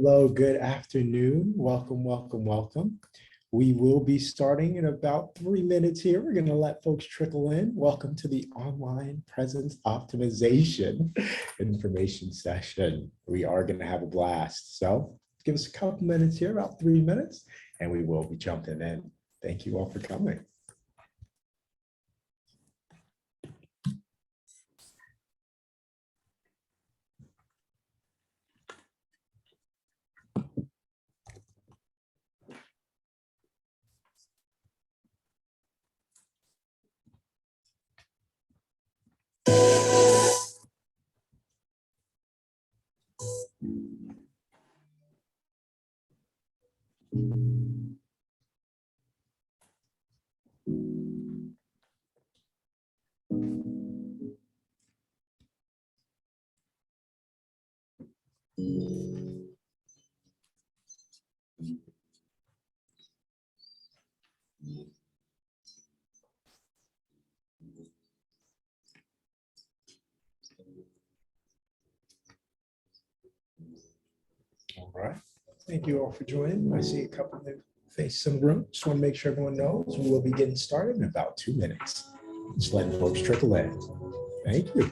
Hello, good afternoon. Welcome, welcome, welcome. We will be starting in about 3 minutes here. We're going to let folks trickle in. Welcome to the online presence optimization information session. We are going to have a blast. So give us a couple minutes here, about 3 minutes, and we will be jumping in. Thank you all for coming. All right. Thank you all for joining. I see a couple of new faces in the room. Just want to make sure everyone knows we will be getting started in about 2 minutes. Just letting folks trickle in. Thank you.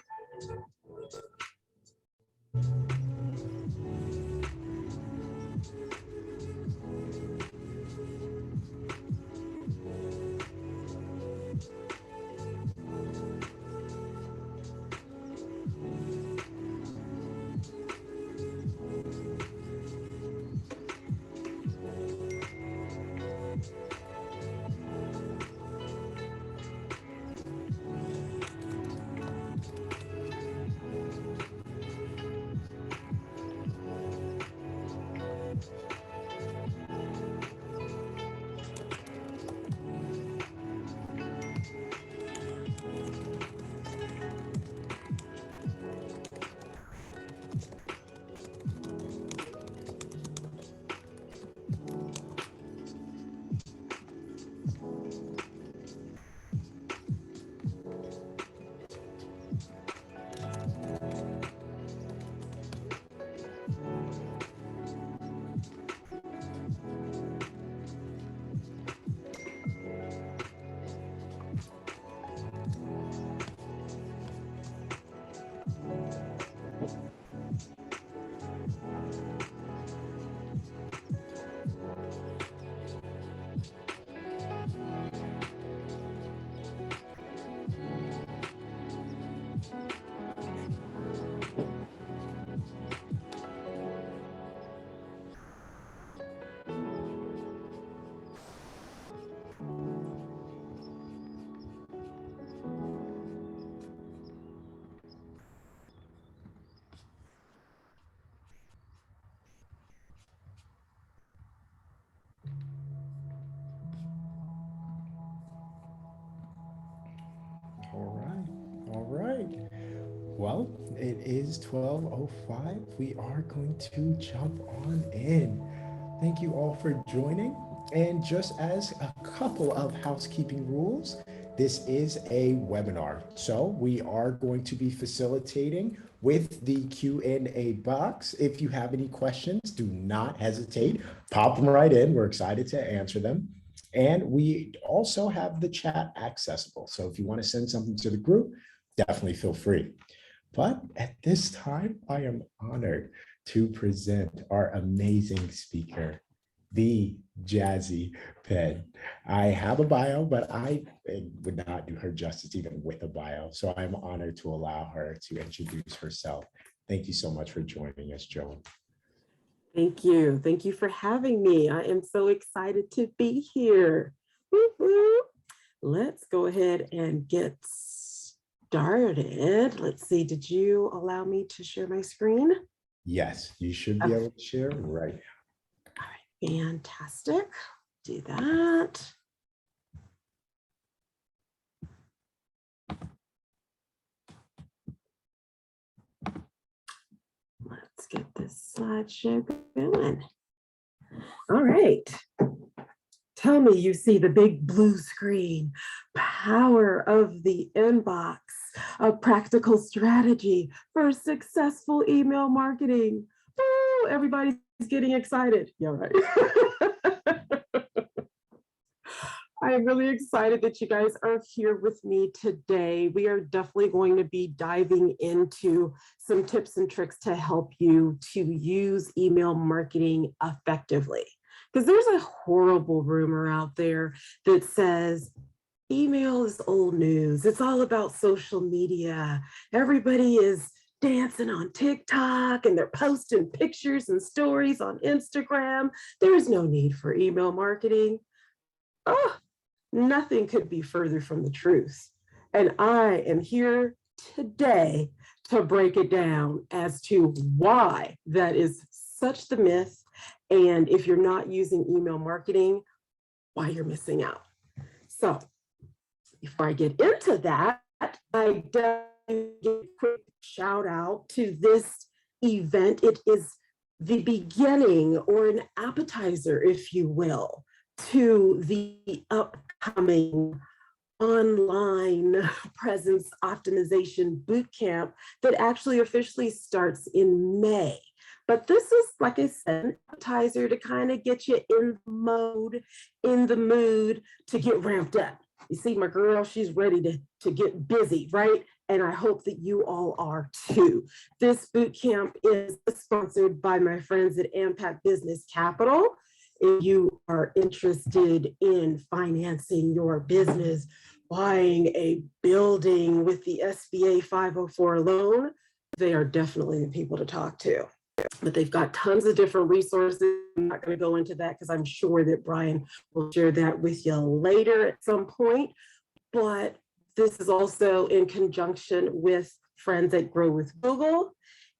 All right. Well, it is 12:05. We are going to jump on in. Thank you all for joining. And just as a couple of housekeeping rules, this is a webinar. So we are going to be facilitating with the Q&A box. If you have any questions, do not hesitate. Pop them right in. We're excited to answer them. And we also have the chat accessible. So if you want to send something to the group, definitely feel free. But at this time, I am honored to present our amazing speaker, the Jazzy Penn. I have a bio, but I would not do her justice even with a bio. So I'm honored to allow her to introduce herself. Thank you so much for joining us, Joan. Thank you. Thank you for having me. I am so excited to be here. Woo-hoo. Let's go ahead and get started. Let's see, did you allow me to share my screen? Yes, you should be able to share right now. All right, fantastic. Do that. Let's get this slideshow going. All right. Tell me you see the big blue screen. Power of the inbox, a practical strategy for successful email marketing. Woo, everybody's getting excited. Yeah, right. I am really excited that you guys are here with me today. We are definitely going to be diving into some tips and tricks to help you to use email marketing effectively. Because there's a horrible rumor out there that says email is old news. It's all about social media. Everybody is dancing on TikTok and they're posting pictures and stories on Instagram. There's no need for email marketing. Oh, nothing could be further from the truth. And I am here today to break it down as to why that is such the myth. And if you're not using email marketing, why you're missing out. So before I get into that, I definitely give a quick shout out to this event. It is the beginning or an appetizer, if you will, to the upcoming online presence optimization bootcamp that actually officially starts in May. But this is, like I said, an appetizer to kind of get you in the mood to get ramped up. You see, my girl, she's ready to get busy, right? And I hope that you all are too. This bootcamp is sponsored by my friends at Ampac Business Capital. If you are interested in financing your business, buying a building with the SBA 504 loan, they are definitely the people to talk to. But they've got tons of different resources. I'm not going to go into that because I'm sure that Brian will share that with you later at some point. But this is also in conjunction with friends at Grow with Google.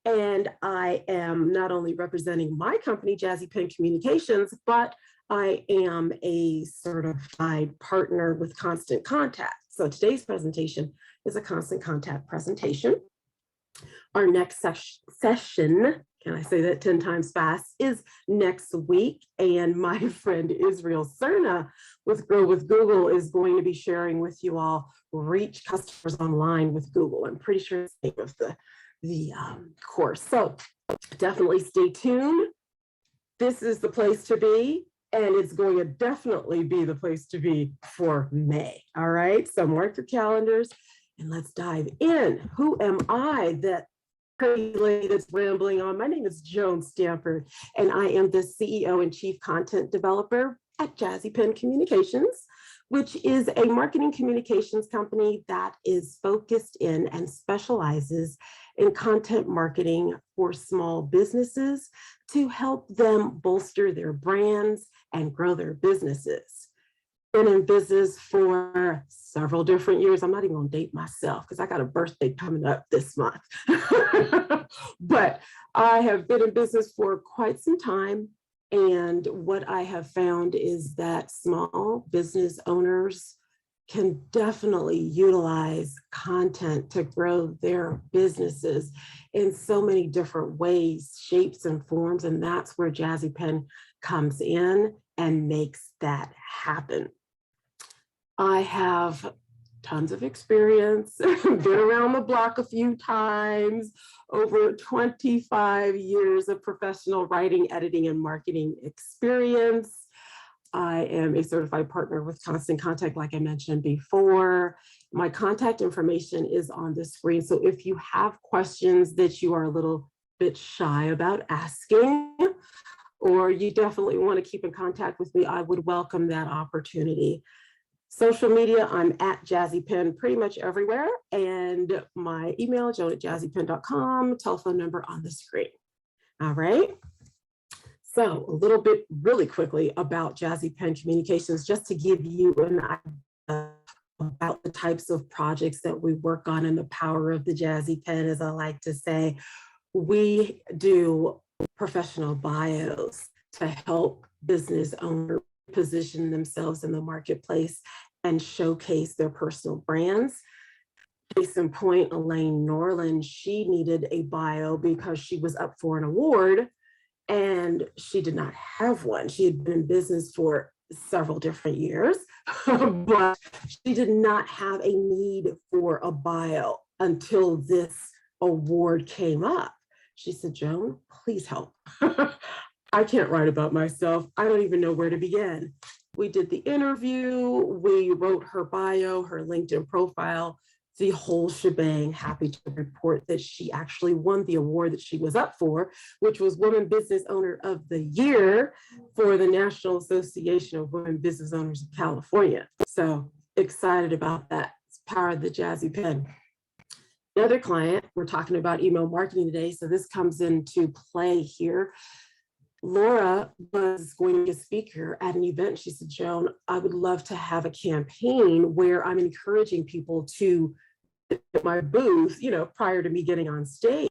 And I am not only representing my company, Jazzy Pen Communications, but I am a certified partner with Constant Contact. So today's presentation is a Constant Contact presentation. Our next session, can I say that 10 times fast, is next week. And my friend Israel Cerna with Grow with Google is going to be sharing with you all reach customers online with Google. I'm pretty sure it's the name of the course. So definitely stay tuned. This is the place to be, and it's going to definitely be the place to be for May. All right, so mark your calendars and let's dive in. Who am I, that crazy lady that's rambling on? My name is Joan Stanford, and I am the CEO and Chief Content Developer at Jazzy Pen Communications, which is a marketing communications company that is focused in and specializes in content marketing for small businesses to help them bolster their brands and grow their businesses. Been in business for several different years. I'm not even gonna date myself because I got a birthday coming up this month. But I have been in business for quite some time. And what I have found is that small business owners can definitely utilize content to grow their businesses in so many different ways, shapes, and forms. And that's where Jazzy Pen comes in and makes that happen. I have tons of experience, been around the block a few times, over 25 years of professional writing, editing, and marketing experience. I am a certified partner with Constant Contact, like I mentioned before. My contact information is on the screen. So if you have questions that you are a little bit shy about asking, or you definitely want to keep in contact with me, I would welcome that opportunity. Social media, I'm at Jazzy Pen pretty much everywhere. And my email, joan@jazzypen.com, telephone number on the screen. All right. So a little bit really quickly about Jazzy Pen Communications, just to give you an idea about the types of projects that we work on and the power of the Jazzy Pen, as I like to say. We do professional bios to help business owners position themselves in the marketplace and showcase their personal brands. Case in point, Elaine Norland, she needed a bio because she was up for an award and she did not have one. She had been in business for several different years, but she did not have a need for a bio until this award came up. She said, Joan, please help. I can't write about myself. I don't even know where to begin. We did the interview, we wrote her bio, her LinkedIn profile, the whole shebang. Happy to report that she actually won the award that she was up for, which was Women Business Owner of the Year for the National Association of Women Business Owners of California. So excited about that. It's power of the Jazzy Pen. Another client, we're talking about email marketing today, so this comes into play here. Laura was going to be a speaker at an event. She said, Joan, I would love to have a campaign where I'm encouraging people to at my booth, prior to me getting on stage.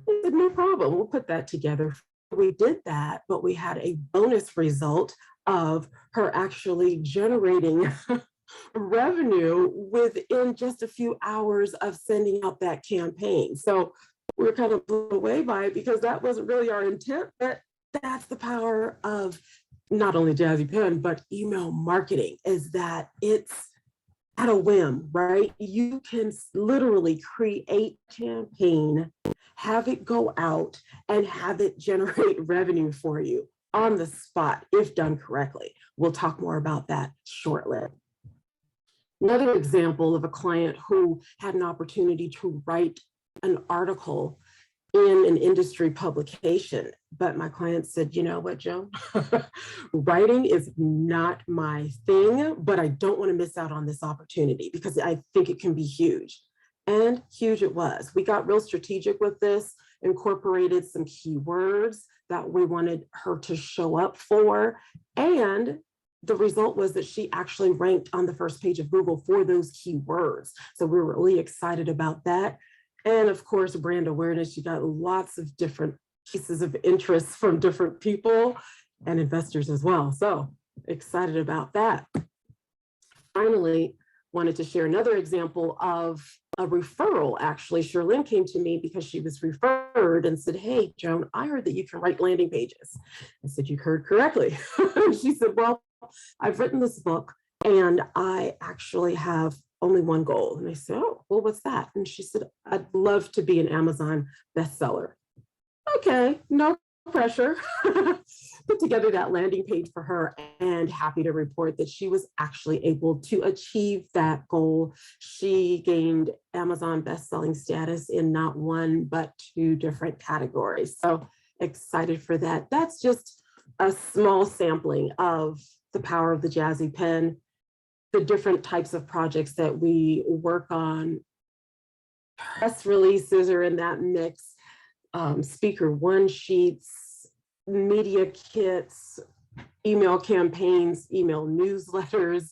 I said, no problem, we'll put that together. We did that, but we had a bonus result of her actually generating revenue within just a few hours of sending out that campaign. So we were kind of blown away by it because that wasn't really our intent, but that's the power of not only Jazzy Pen, but email marketing, is that it's at a whim, right? You can literally create a campaign, have it go out, and have it generate revenue for you on the spot if done correctly. We'll talk more about that shortly. Another example of a client who had an opportunity to write an article in an industry publication, but my client said, you know what, Joan, writing is not my thing, but I don't want to miss out on this opportunity because I think it can be huge. And huge it was. We got real strategic with this, incorporated some keywords that we wanted her to show up for. And the result was that she actually ranked on the first page of Google for those keywords. So we were really excited about that. And of course, brand awareness, you got lots of different pieces of interest from different people and investors as well. So excited about that. Finally, wanted to share another example of a referral. Actually, Sherlyn came to me because she was referred and said, hey, Joan, I heard that you can write landing pages. I said, you heard correctly. She said, well, I've written this book and I actually have only one goal. And I said, oh, well, what's that? And she said, I'd love to be an Amazon bestseller. Okay, no pressure. Put together that landing page for her and happy to report that she was actually able to achieve that goal. She gained Amazon bestselling status in not one, but two different categories. So excited for that. That's just a small sampling of the power of the Jazzy Pen, the different types of projects that we work on. Press releases are in that mix, speaker one sheets, media kits, email campaigns, email newsletters.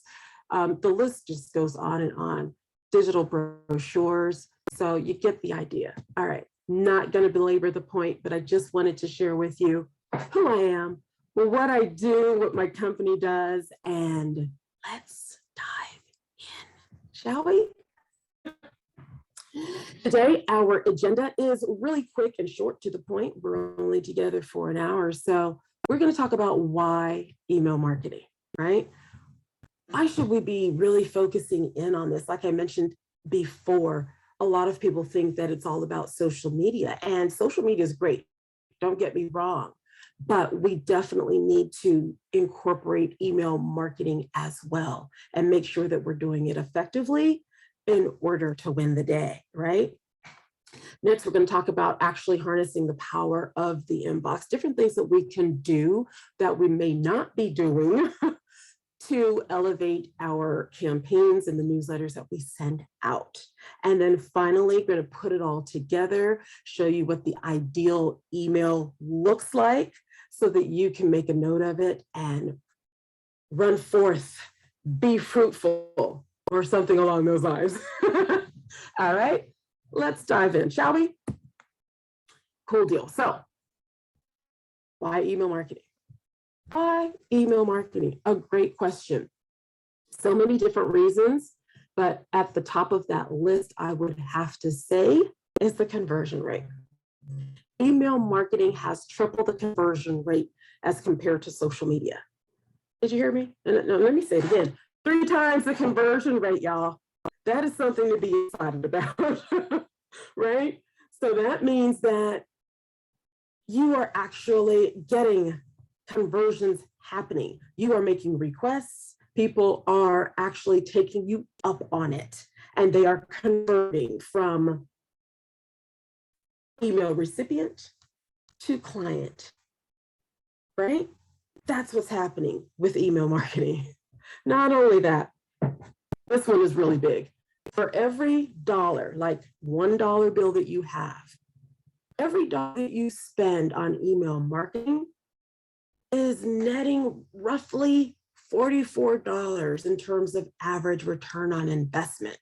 The list just goes on and on. Digital brochures. So you get the idea. All right, not going to belabor the point, but I just wanted to share with you who I am, what I do, what my company does, and let's dive in, shall we? Today, our agenda is really quick and short to the point. We're only together for an hour. So we're going to talk about why email marketing, right? Why should we be really focusing in on this? Like I mentioned before, a lot of people think that it's all about social media, and social media is great. Don't get me wrong, but we definitely need to incorporate email marketing as well and make sure that we're doing it effectively in order to win the day, right? Next, we're going to talk about actually harnessing the power of the inbox, different things that we can do that we may not be doing to elevate our campaigns and the newsletters that we send out. And then finally, we're going to put it all together, show you what the ideal email looks like so that you can make a note of it and run forth, be fruitful, or something along those lines. All right, let's dive in, shall we? Cool deal. So, why email marketing? Why email marketing? A great question. So many different reasons, but at the top of that list, I would have to say is the conversion rate. Email marketing has tripled the conversion rate as compared to social media. Did you hear me? No, let me say it again. 3 times the conversion rate, y'all. That is something to be excited about, right? So that means that you are actually getting conversions happening. You are making requests. People are actually taking you up on it, and they are converting from email recipient to client, right? That's what's happening with email marketing. Not only that, this one is really big. For every dollar, like $1 bill that you have, every dollar that you spend on email marketing is netting roughly $44 in terms of average return on investment.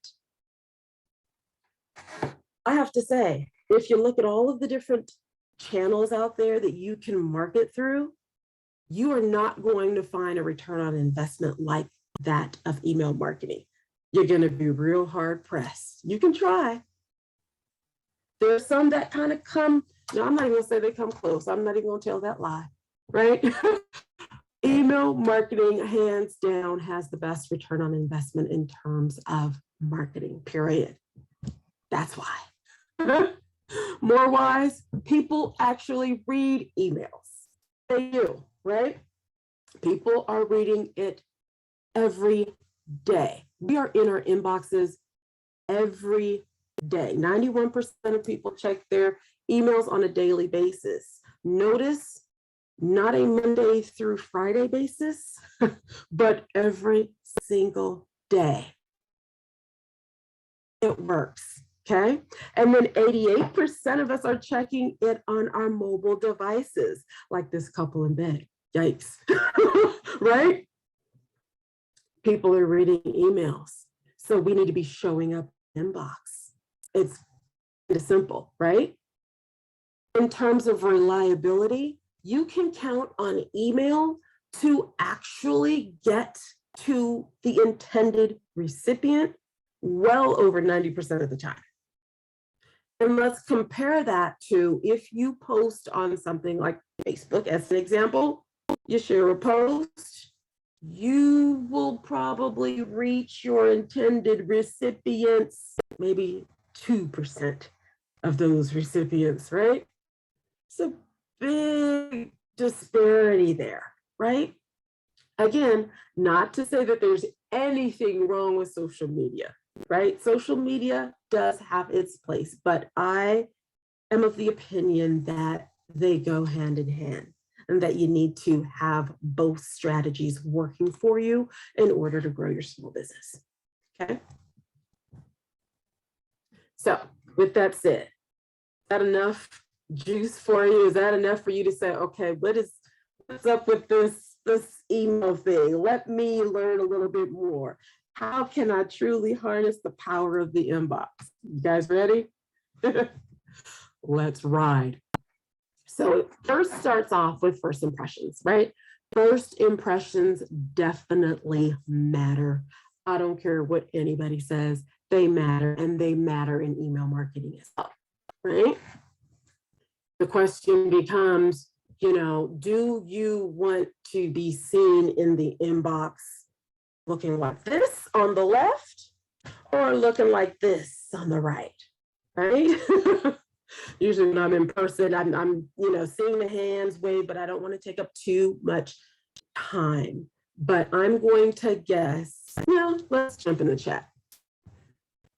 I have to say, if you look at all of the different channels out there that you can market through, you are not going to find a return on investment like that of email marketing. You're going to be real hard pressed. You can try. There are some that kind of come, no, I'm not even going to say they come close. I'm not even going to tell that lie, right? Email marketing, hands down, has the best return on investment in terms of marketing, period. That's why. More wise, people actually read emails. They do, right? People are reading it every day. We are in our inboxes every day. 91% of people check their emails on a daily basis. Notice, not a Monday through Friday basis, but every single day. It works, okay? And then 88% of us are checking it on our mobile devices, like this couple in bed. Yikes, right? People are reading emails, so we need to be showing up in inbox. It's simple, right? In terms of reliability, you can count on email to actually get to the intended recipient well over 90% of the time. And let's compare that to if you post on something like Facebook, as an example, you share a post, you will probably reach your intended recipients, maybe 2% of those recipients, right? It's a big disparity there, right? Again, not to say that there's anything wrong with social media, right? Social media does have its place, but I am of the opinion that they go hand in hand and that you need to have both strategies working for you in order to grow your small business, okay? So with that said, is that enough juice for you? Is that enough for you to say, okay, what's up with this email thing? Let me learn a little bit more. How can I truly harness the power of the inbox? You guys ready? Let's ride. So it first starts off with first impressions, right? First impressions definitely matter. I don't care what anybody says, they matter, and they matter in email marketing as well, right? The question becomes, do you want to be seen in the inbox looking like this on the left or looking like this on the right, right? Usually when I'm in person, I'm seeing the hands wave, but I don't want to take up too much time. But I'm going to guess, let's jump in the chat.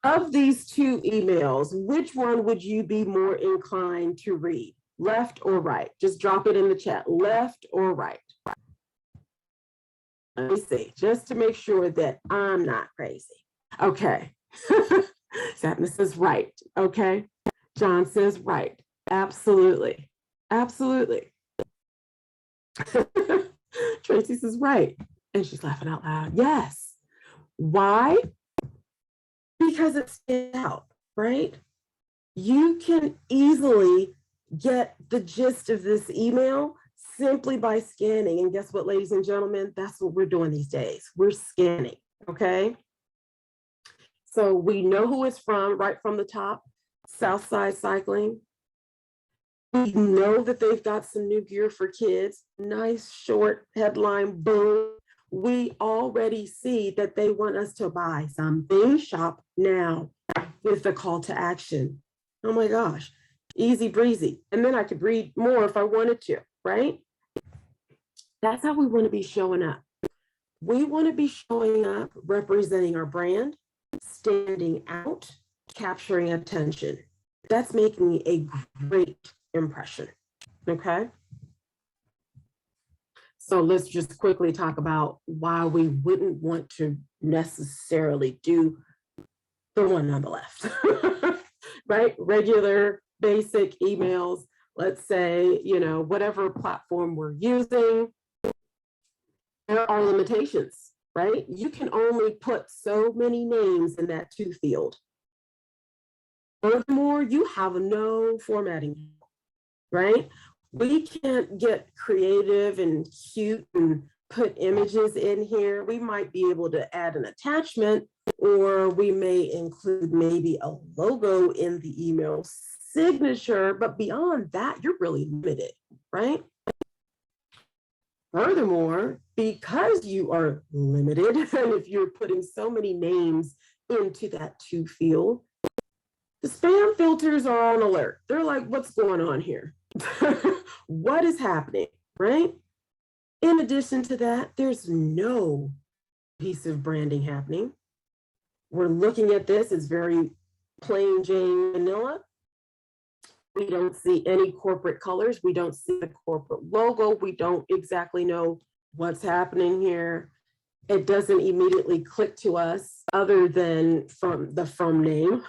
Of these two emails, which one would you be more inclined to read? Left or right? Just drop it in the chat, left or right. Let me see, just to make sure that I'm not crazy. Okay. Sadness says right. Okay. John says right. Absolutely. Absolutely. Tracy says right. And she's laughing out loud. Yes. Why? Because it stands out, right? You can easily get the gist of this email simply by scanning. And guess what, ladies and gentlemen? That's what we're doing these days. We're scanning, okay? So we know who it's from right from the top, Southside Cycling. We know that they've got some new gear for kids. Nice short headline, boom. We already see that they want us to buy something, shop now with the call to action. Oh my gosh. easy breezy. And then I could read more if I wanted to, right? That's how we want to be showing up. We want to be showing up, representing our brand, standing out, capturing attention. That's making a great impression, okay? So let's just quickly talk about why we wouldn't want to necessarily do the one on the left, right? Regular, basic emails, let's say, whatever platform we're using, there are limitations, right? You can only put so many names in that to field. Furthermore, you have no formatting, right? We can't get creative and cute and put images in here. We might be able to add an attachment, or we may include maybe a logo in the email signature, but beyond that, you're really limited, right? Furthermore, because you are limited, and if you're putting so many names into that to field, the spam filters are on alert. They're like, what's going on here? What is happening, right? In addition to that, there's no piece of branding happening. We're looking at this as very plain Jane vanilla. We don't see any corporate colors. We don't see the corporate logo. We don't exactly know what's happening here. It doesn't immediately click to us other than from the from name,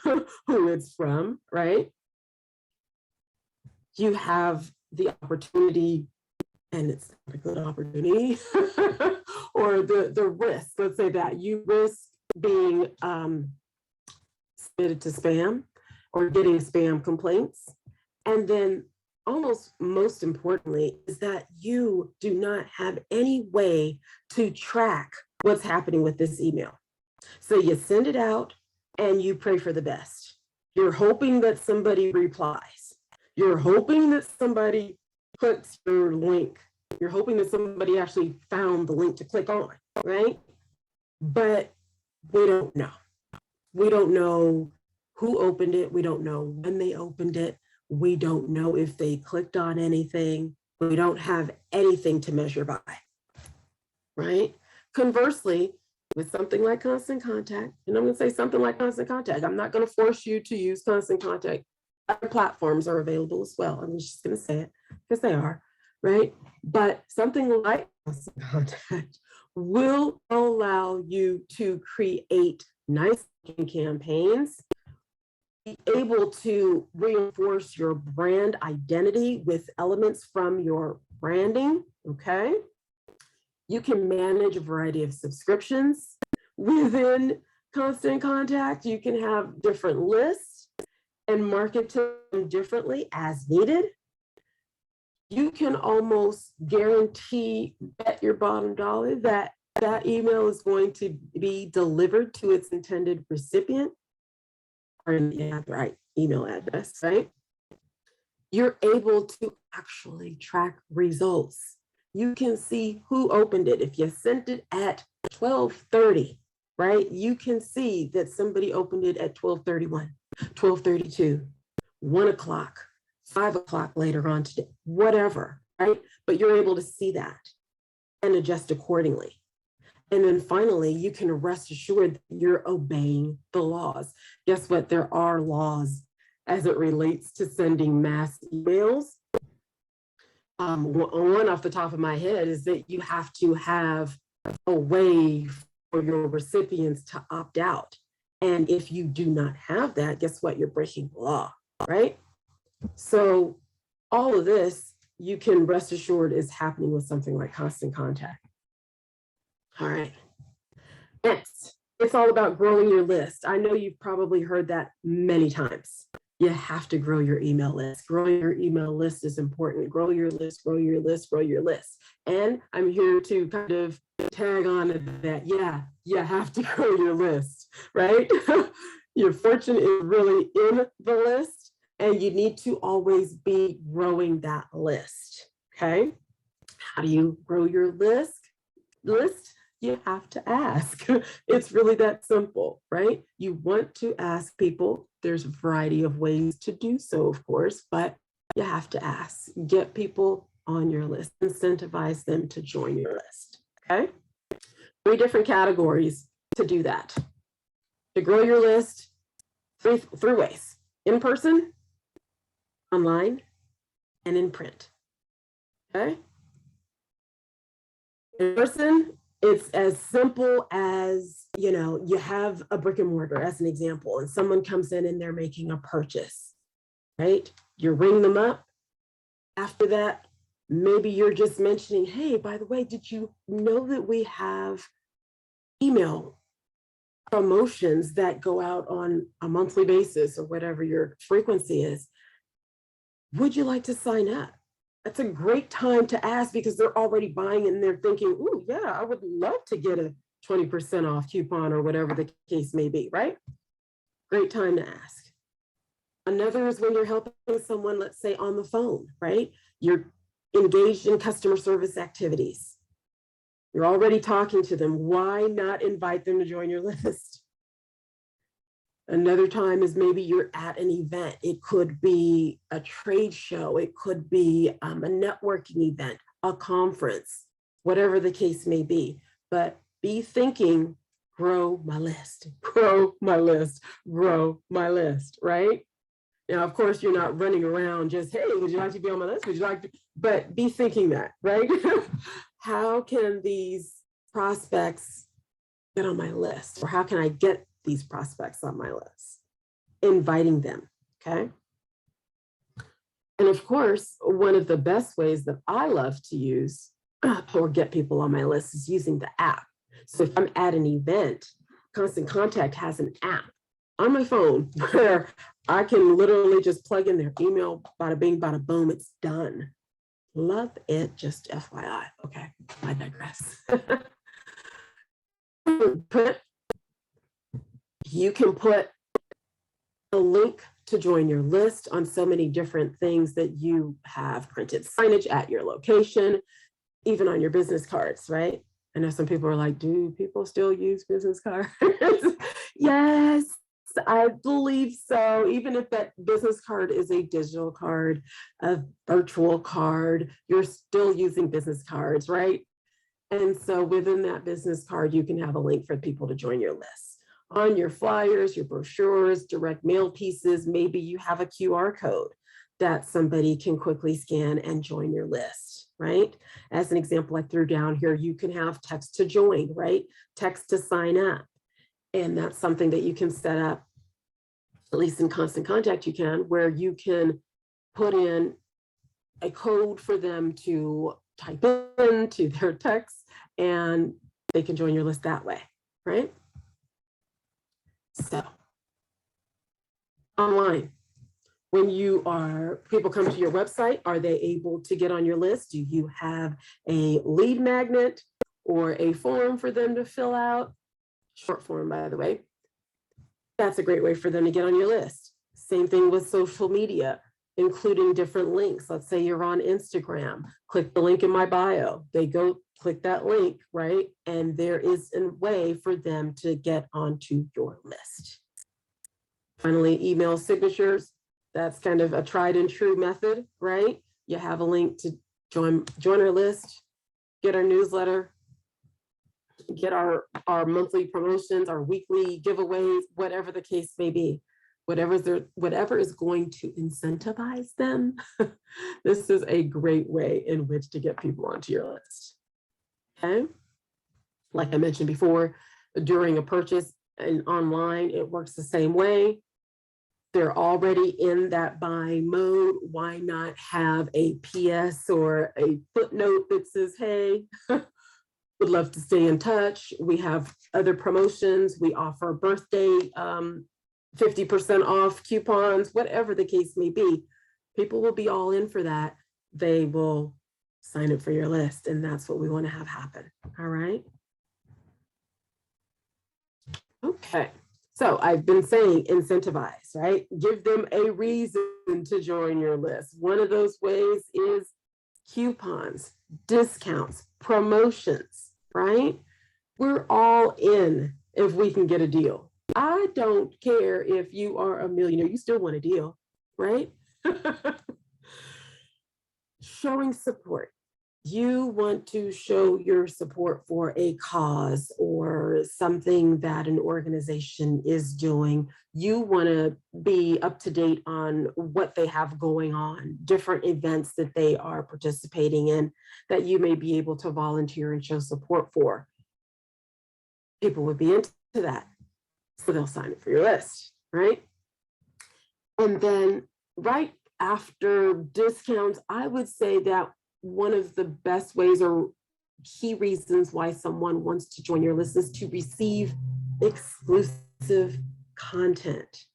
who it's from, right? You have the opportunity, and it's a good opportunity, or the risk, let's say that you risk being submitted to spam or getting spam complaints. And then almost most importantly is that you do not have any way to track what's happening with this email. So you send it out and you pray for the best. You're hoping that somebody replies. You're hoping that somebody clicks your link. You're hoping that somebody actually found the link to click on, right? But we don't know. We don't know who opened it. We don't know when they opened it. We don't know if they clicked on anything. We don't have anything to measure by, right? Conversely, with something like Constant Contact, and I'm going to say something like Constant Contact, I'm not going to force you to use Constant Contact. Other platforms are available as well. I'm just going to say it because they are, right? But something like Constant Contact will allow you to create nice campaigns, be able to reinforce your brand identity with elements from your branding, okay? You can manage a variety of subscriptions within Constant Contact. You can have different lists and market them differently as needed. You can almost guarantee, bet your bottom dollar, that that email is going to be delivered to its intended recipient, or in the right email address, right? You're able to actually track results. You can see who opened it. If you sent it at 12:30, right? You can see that somebody opened it at 12:31, 12:32, 1 o'clock, 5 o'clock later on today, whatever, right? But you're able to see that and adjust accordingly. And then finally, you can rest assured that you're obeying the laws. Guess what? There are laws as it relates to sending mass emails. One off the top of my head is that you have to have a way for your recipients to opt out. And if you do not have that, guess what? You're breaking the law, right? So all of this, you can rest assured, is happening with something like Constant Contact. All right. Next, it's all about growing your list. I know you've probably heard that many times. You have to grow your email list. Growing your email list is important. Grow your list, grow your list, grow your list. And I'm here to kind of tag on to that. Yeah, you have to grow your list, right? Your fortune is really in the list, and you need to always be growing that list, okay? How do you grow your list? you have to ask. It's really that simple, right? You want to ask people. There's a variety of ways to do so, of course, but you have to ask. Get people on your list, incentivize them to join your list, okay? 3 different categories to do that. To grow your list, three ways: in person, online, and in print, okay? In person, it's as simple as, you have a brick and mortar as an example, and someone comes in and they're making a purchase, right? You ring them up. After that, maybe you're just mentioning, hey, by the way, did you know that we have email promotions that go out on a monthly basis or whatever your frequency is? Would you like to sign up? That's a great time to ask because they're already buying and they're thinking, ooh, yeah, I would love to get a 20% off coupon or whatever the case may be, right? Great time to ask. Another is when you're helping someone, let's say on the phone, right? You're engaged in customer service activities. You're already talking to them. Why not invite them to join your list? Another time is maybe you're at an event. It could be a trade show. It could be a networking event, a conference, whatever the case may be. But be thinking, grow my list, grow my list, grow my list, right? Now, of course, you're not running around just, hey, would you like to be on my list? Would you like to? But be thinking that, right? How can these prospects get on my list? Or how can I get these prospects on my list? Inviting them, okay? And of course, one of the best ways that I love to use or get people on my list is using the app. So if I'm at an event, Constant Contact has an app on my phone where I can literally just plug in their email, bada bing, bada boom, it's done. Love it, just FYI. Okay, I digress. You can put a link to join your list on so many different things that you have printed signage at your location, even on your business cards, right? I know some people are like, do people still use business cards? Yes, I believe so. Even if that business card is a digital card, a virtual card, you're still using business cards, right? And so within that business card, you can have a link for people to join your list. On your flyers, your brochures, direct mail pieces, maybe you have a QR code that somebody can quickly scan and join your list, right? As an example, I threw down here, you can have text to join, right? Text to sign up. And that's something that you can set up, at least in Constant Contact you can, where you can put in a code for them to type into their text and they can join your list that way, right? So, online, when people come to your website, are they able to get on your list? Do you have a lead magnet or a form for them to fill out? Short form, by the way. That's a great way for them to get on your list. Same thing with social media, including different links. Let's say you're on Instagram, click the link in my bio. They go click that link, right? And there is a way for them to get onto your list. Finally, email signatures. That's kind of a tried and true method, right? You have a link to join our list, get our newsletter, get our monthly promotions, our weekly giveaways, whatever the case may be. Whatever is going to incentivize them, this is a great way in which to get people onto your list. Okay. Like I mentioned before, during a purchase and online, it works the same way. They're already in that buying mode. Why not have a PS or a footnote that says, hey, would love to stay in touch. We have other promotions. We offer birthday 50% off coupons, whatever the case may be. People will be all in for that. They will sign up for your list, and that's what we want to have happen. All right. Okay. So I've been saying incentivize, right? Give them a reason to join your list. One of those ways is coupons, discounts, promotions, right? We're all in if we can get a deal. I don't care if you are a millionaire, you still want a deal, right? Showing support. You want to show your support for a cause or something that an organization is doing. You want to be up to date on what they have going on, different events that they are participating in that you may be able to volunteer and show support for. People would be into that, so they'll sign up for your list, right? And then right after discounts, I would say that one of the best ways or key reasons why someone wants to join your list is to receive exclusive content,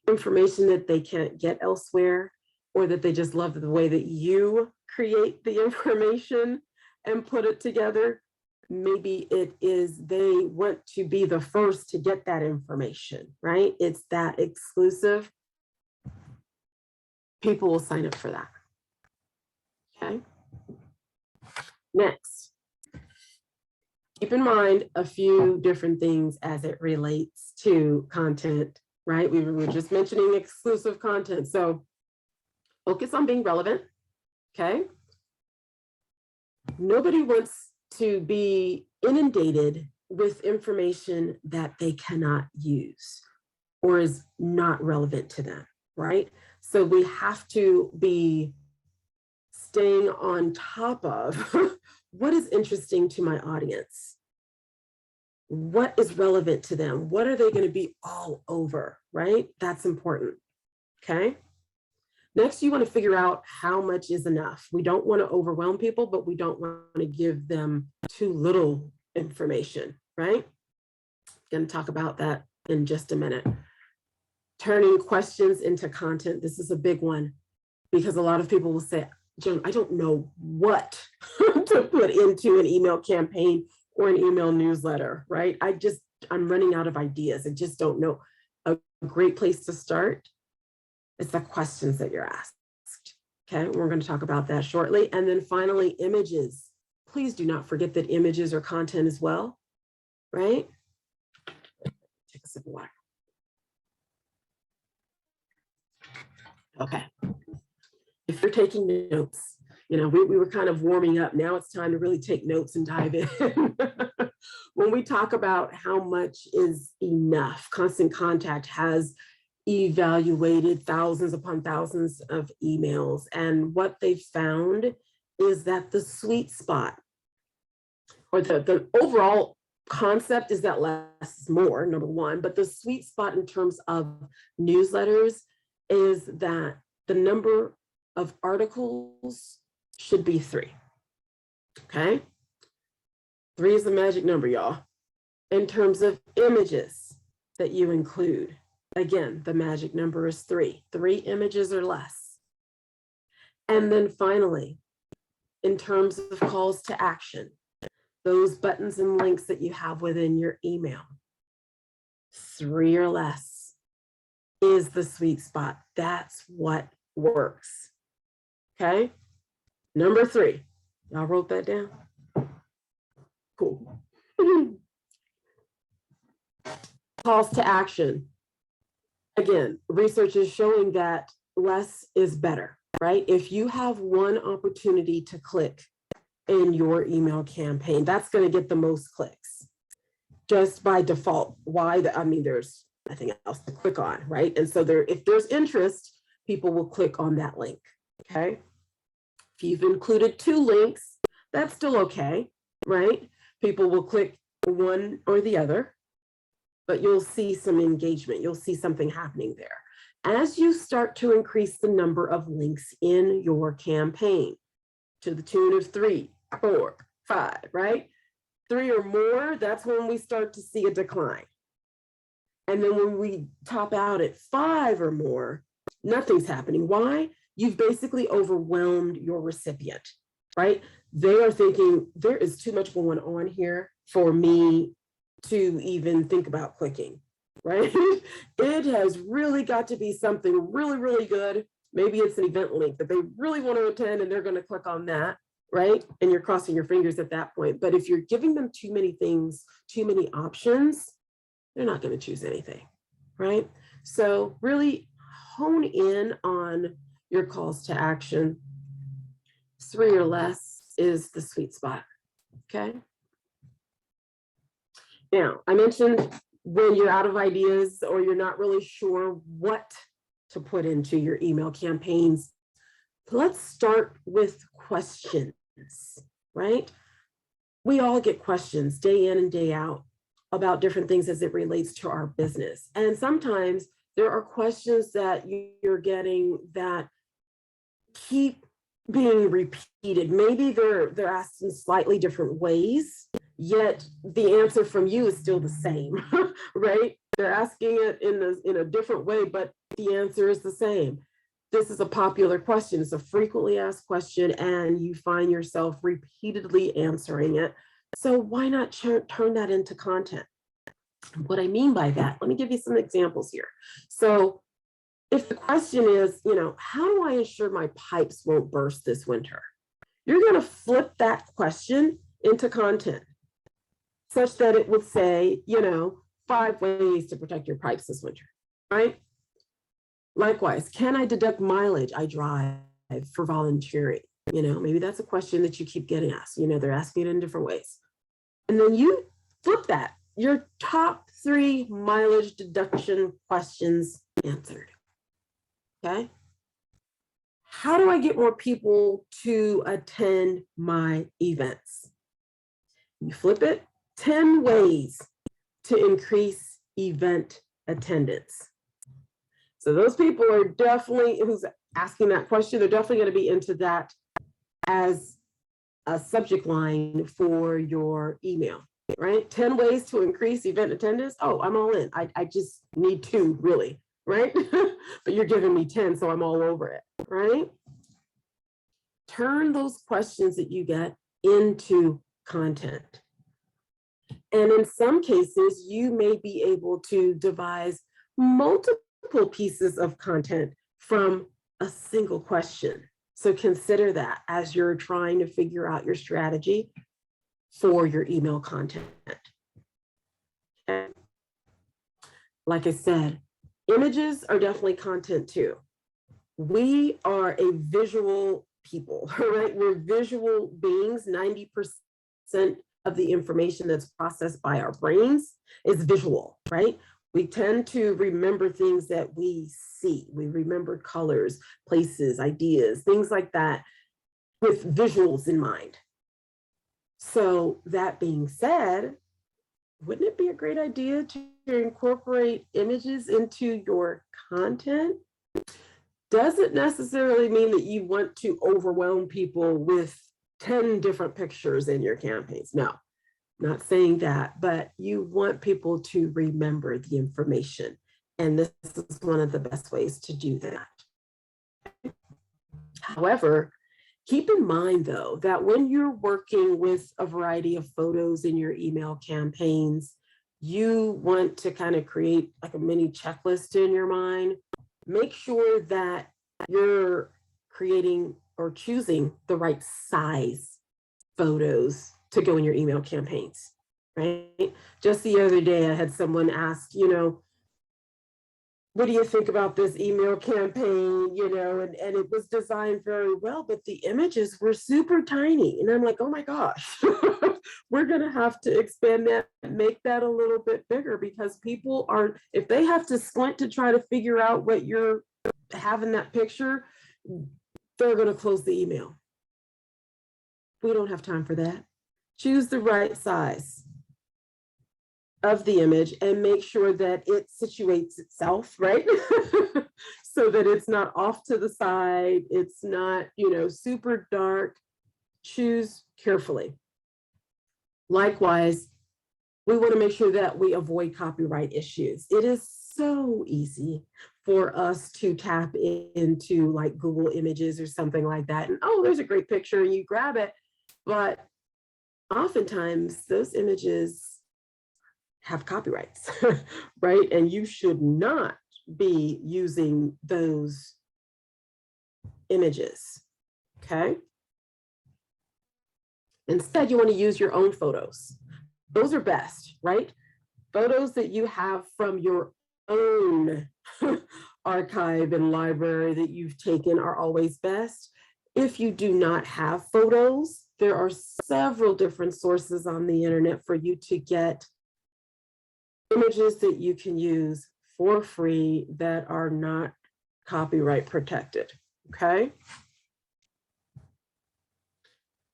information that they can't get elsewhere, or that they just love the way that you create the information and put it together. Maybe it is they want to be the first to get that information, right? It's that exclusive. People will sign up for that. Okay. Next, keep in mind a few different things as it relates to content, right? We were just mentioning exclusive content. So focus on being relevant, okay? Nobody wants to be inundated with information that they cannot use or is not relevant to them, right? So we have to be staying on top of what is interesting to my audience. What is relevant to them? What are they going to be all over, right? That's important, okay? Next, you want to figure out how much is enough. We don't want to overwhelm people, but we don't want to give them too little information, right? Going to talk about that in just a minute. Turning questions into content. This is a big one because a lot of people will say, Joan, I don't know what to put into an email campaign or an email newsletter, right? I'm running out of ideas. I just don't know. A great place to start is the questions that you're asked. Okay, we're going to talk about that shortly. And then finally, images. Please do not forget that images are content as well, right? Take a sip of water. Okay. If you're taking notes, we were kind of warming up. Now it's time to really take notes and dive in. When we talk about how much is enough, Constant Contact has evaluated thousands upon thousands of emails. And what they found is that the sweet spot or the overall concept is that less is more, number one, but the sweet spot in terms of newsletters is that the number of articles should be 3. Okay. 3 is the magic number, y'all. In terms of images that you include, again, the magic number is 3. 3 images or less. And then finally, in terms of calls to action, those buttons and links that you have within your email, 3 or less is the sweet spot. That's what works. Okay. Number 3. Y'all wrote that down? Cool. Calls to action. Again, research is showing that less is better, right? If you have one opportunity to click in your email campaign, that's going to get the most clicks just by default. Why? There's nothing else to click on, right? And so if there's interest, people will click on that link, okay? If you've included 2 links, that's still okay, right? People will click one or the other, but you'll see some engagement. You'll see something happening there. As you start to increase the number of links in your campaign to the tune of 3, 4, 5, right? 3 or more, that's when we start to see a decline. And then when we top out at 5 or more, nothing's happening. Why? You've basically overwhelmed your recipient, right? They are thinking there is too much going on here for me to even think about clicking, right? It has really got to be something really, really good. Maybe it's an event link that they really want to attend and they're going to click on that, right? And you're crossing your fingers at that point. But if you're giving them too many things, too many options, they're not going to choose anything, right? So really hone in on your calls to action. 3 or less is the sweet spot, okay? Now, I mentioned when you're out of ideas or you're not really sure what to put into your email campaigns, let's start with questions, right? We all get questions day in and day out about different things as it relates to our business. And sometimes there are questions that you're getting that keep being repeated. Maybe they're asked in slightly different ways, yet the answer from you is still the same, right? They're asking it in a different way, but the answer is the same. This is a popular question. It's a frequently asked question, and you find yourself repeatedly answering it. So why not turn that into content? What I mean by that, let me give you some examples here. So if the question is, how do I ensure my pipes won't burst this winter? You're going to flip that question into content such that it would say, 5 ways to protect your pipes this winter, right? Likewise, can I deduct mileage I drive for volunteering? Maybe that's a question that you keep getting asked. They're asking it in different ways. And then you flip that, your top 3 mileage deduction questions answered. Okay. How do I get more people to attend my events? You flip it, 10 ways to increase event attendance. So those people are definitely, who's asking that question, they're definitely going to be into that as a subject line for your email, right? 10 ways to increase event attendance. Oh, I'm all in. I just need 2, really, right? But you're giving me 10, so I'm all over it, right? Turn those questions that you get into content. And in some cases, you may be able to devise multiple pieces of content from a single question. So consider that as you're trying to figure out your strategy for your email content. Okay. Like I said, images are definitely content too. We are a visual people, right? We're visual beings. 90% of the information that's processed by our brains is visual, right? We tend to remember things that we see. We remember colors, places, ideas, things like that with visuals in mind. So that being said, wouldn't it be a great idea to incorporate images into your content? Doesn't necessarily mean that you want to overwhelm people with 10 different pictures in your campaigns. No, not saying that, but you want people to remember the information. And this is one of the best ways to do that. However, keep in mind, though, that when you're working with a variety of photos in your email campaigns, you want to kind of create like a mini checklist in your mind. Make sure that you're creating or choosing the right size photos to go in your email campaigns, right? Just the other day, I had someone ask, what do you think about this email campaign? And it was designed very well, but the images were super tiny. And I'm like, oh my gosh, we're going to have to expand that, make that a little bit bigger, because people are, if they have to squint to try to figure out what you're having that picture, they're going to close the email. We don't have time for that. Choose the right size of the image and make sure that it situates itself, right? So that it's not off to the side. It's not, super dark. Choose carefully. Likewise, we want to make sure that we avoid copyright issues. It is so easy for us to tap into like Google Images or something like that. And oh, there's a great picture and you grab it. But oftentimes those images have copyrights, right? And you should not be using those images, okay? Instead, you want to use your own photos. Those are best, right? Photos that you have from your own archive and library that you've taken are always best. If you do not have photos, there are several different sources on the internet for you to get images that you can use for free that are not copyright protected, okay?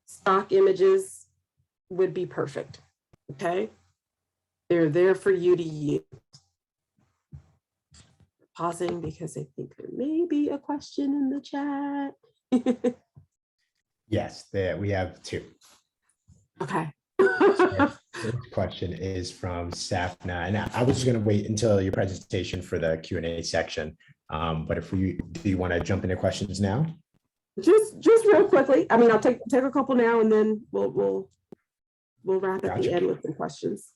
Stock images would be perfect, okay? They're there for you to use. Pausing because I think there may be a question in the chat. Yes, we have two. Okay. First question is from Safna, and I was just going to wait until your presentation for the Q&A section. But do you want to jump into questions now? Just real quickly. I mean, I'll take a couple now, and then we'll wrap at the end with some questions.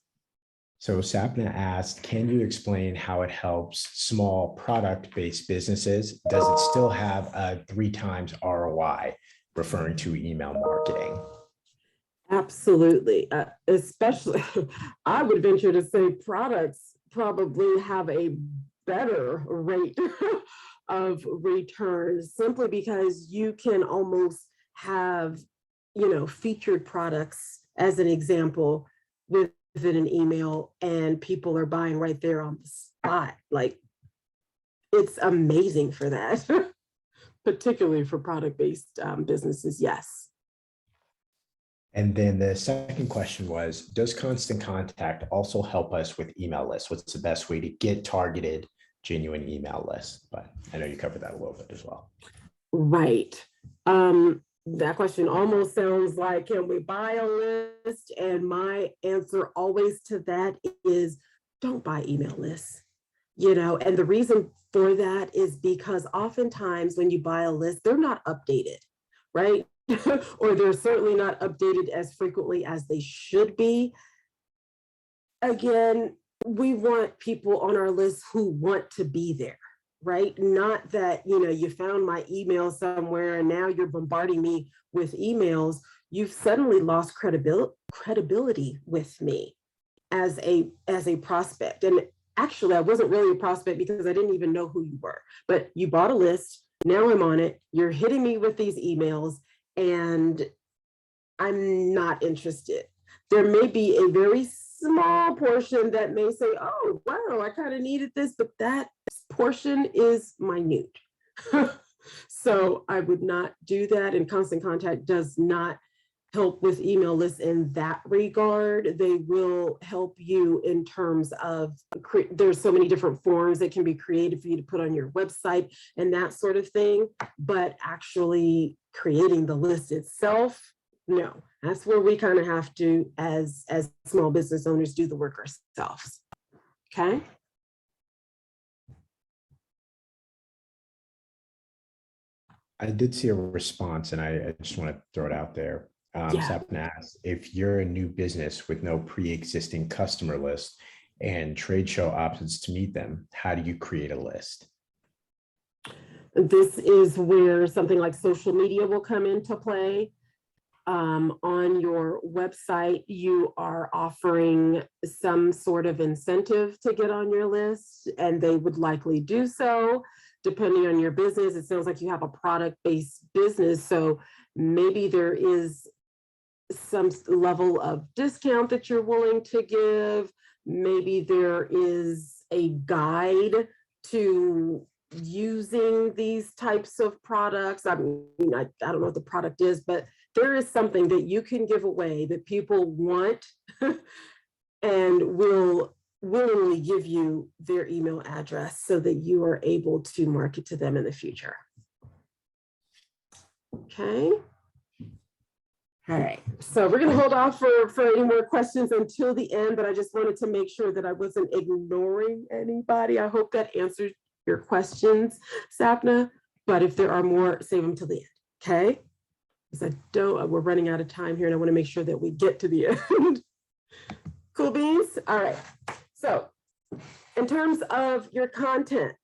So Sapna asked, can you explain how it helps small product-based businesses? Does it still have a 3 times ROI, referring to email marketing? Absolutely. Especially, I would venture to say products probably have a better rate of returns, simply because you can almost have, featured products as an example within an email, and people are buying right there on the spot. Like, it's amazing for that, particularly for product-based businesses. Yes. And then the second question was, does Constant Contact also help us with email lists? What's the best way to get targeted, genuine email lists? But I know you covered that a little bit as well. Right. That question almost sounds like, can we buy a list? And my answer always to that is, don't buy email lists. And the reason for that is because oftentimes when you buy a list, they're not updated, right? Or they're certainly not updated as frequently as they should be. Again, we want people on our list who want to be there, right? Not that, you found my email somewhere and now you're bombarding me with emails. You've suddenly lost credibility with me as a prospect. And actually, I wasn't really a prospect because I didn't even know who you were, but you bought a list. Now I'm on it. You're hitting me with these emails, and I'm not interested. There may be a very small portion that may say, oh, wow, I kind of needed this, but that portion is minute. So I would not do that. And Constant Contact does not help with email lists in that regard. They will help you in terms of, there's so many different forms that can be created for you to put on your website and that sort of thing. But actually creating the list itself, no, that's where we kind of have to, as small business owners, do the work ourselves. Okay. I did see a response, and I just want to throw it out there. Sapna asks, if you're a new business with no pre-existing customer list and trade show options to meet them, how do you create a list? This is where something like social media will come into play. On your website, you are offering some sort of incentive to get on your list, and they would likely do so. Depending on your business, it sounds like you have a product-based business, so maybe there is some level of discount that you're willing to give. Maybe there is a guide to using these types of products. I mean, I don't know what the product is, but there is something that you can give away that people want and will willingly give you their email address so that you are able to market to them in the future. Okay. All right, so we're going to hold off for any more questions until the end, but I just wanted to make sure that I wasn't ignoring anybody. I hope that answered your questions, Sapna, but if there are more, save them till the end, okay? Because we're running out of time here and I want to make sure that we get to the end. Cool beans? All right, so in terms of your content,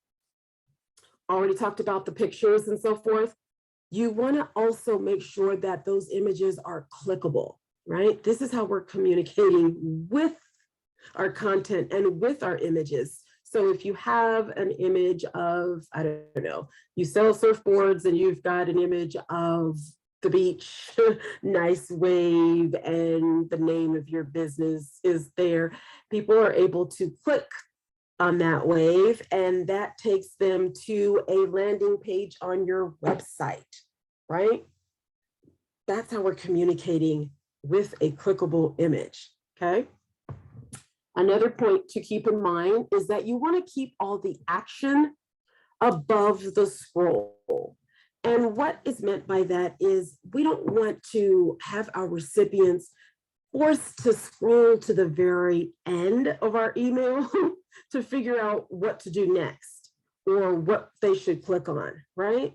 already talked about the pictures and so forth. You want to also make sure that those images are clickable, right? This is how we're communicating with our content and with our images. So if you have an image of, I don't know, you sell surfboards and you've got an image of the beach, nice wave, and the name of your business is there, people are able to click on that wave, and that takes them to a landing page on your website, right? That's how we're communicating with a clickable image, okay? Another point to keep in mind is that you want to keep all the action above the scroll. And what is meant by that is we don't want to have our recipients forced to scroll to the very end of our email to figure out what to do next or what they should click on, right?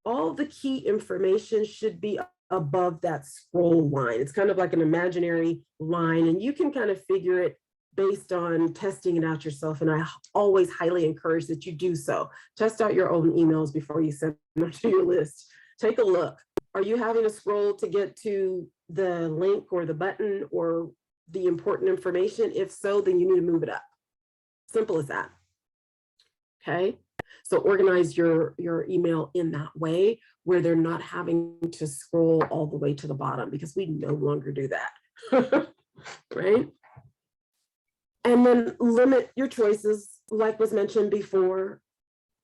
All the key information should be above that scroll line. It's kind of like an imaginary line, and you can kind of figure it based on testing it out yourself. And I always highly encourage that you do so. Test out your own emails before you send them to your list. Take a look. Are you having to scroll to get to the link or the button or the important information? If so, then you need to move it up. Simple as that. Okay. So organize your email in that way where they're not having to scroll all the way to the bottom, because we no longer do that. Right? And then limit your choices, like was mentioned before.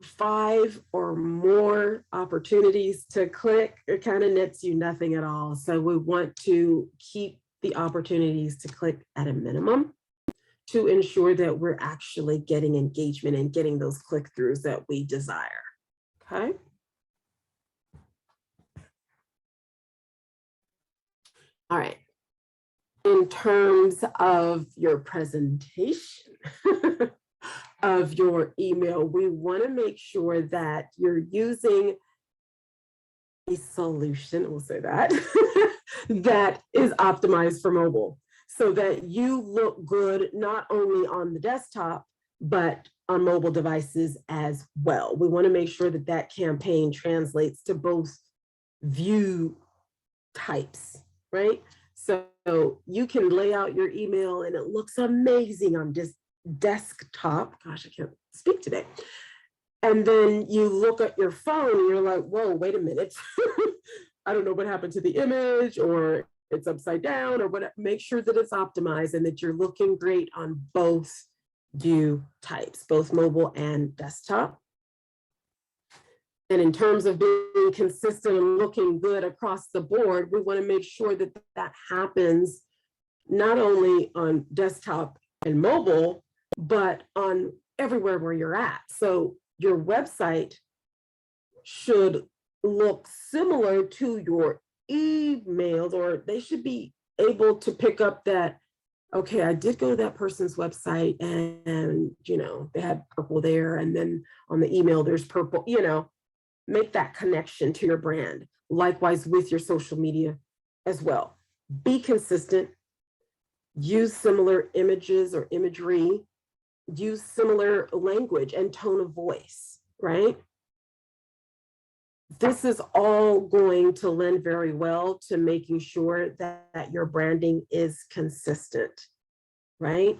5 or more opportunities to click, it kind of nets you nothing at all. So we want to keep the opportunities to click at a minimum to ensure that we're actually getting engagement and getting those click-throughs that we desire, okay? All right. In terms of your presentation of your email, we want to make sure that you're using a solution, we'll say that, that is optimized for mobile, so that you look good not only on the desktop, but on mobile devices as well. We want to make sure that that campaign translates to both view types, right? So you can lay out your email and it looks amazing on this desktop. Gosh, I can't speak today. And then you look at your phone and you're like, whoa, wait a minute. I don't know what happened to the image, or it's upside down, or what. Make sure that it's optimized and that you're looking great on both view types, both mobile and desktop. And in terms of being consistent and looking good across the board, we want to make sure that that happens not only on desktop and mobile, but on everywhere where you're at. So your website should look similar to your emails, or they should be able to pick up that, okay, I did go to that person's website and, you know, they had purple there, and then on the email there's purple, you know, make that connection to your brand. Likewise with your social media as well. Be consistent, use similar images or imagery, use similar language and tone of voice, right? This is all going to lend very well to making sure that your branding is consistent, right?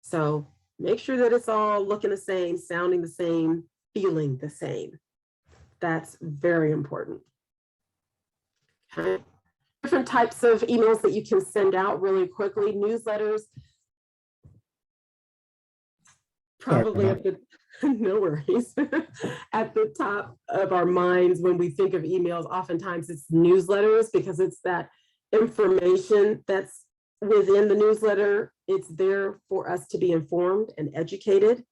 So make sure that it's all looking the same, sounding the same, feeling the same. That's very important. Okay. Different types of emails that you can send out really quickly. Newsletters. Probably at the, no worries, at the top of our minds when we think of emails, oftentimes it's newsletters, because it's that information that's within the newsletter. It's there for us to be informed and educated.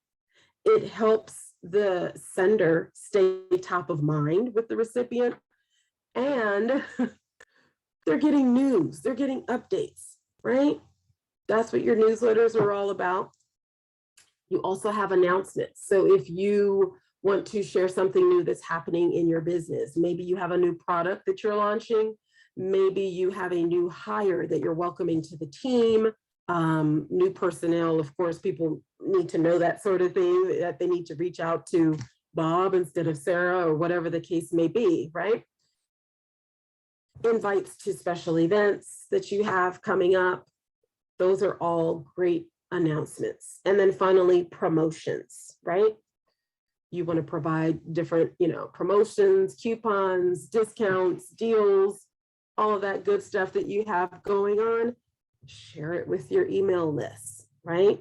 It helps the sender stay top of mind with the recipient, and they're getting news, they're getting updates, right? That's what your newsletters are all about. You also have announcements. So if you want to share something new that's happening in your business, maybe you have a new product that you're launching, maybe you have a new hire that you're welcoming to the team, new personnel, of course, people need to know that sort of thing, that they need to reach out to Bob instead of Sarah, or whatever the case may be, right? invites to special events that you have coming up. Those are all great announcements. And then finally, promotions, right? You want to provide different, promotions, coupons, discounts, deals, all of that good stuff that you have going on. Share it with your email list, right?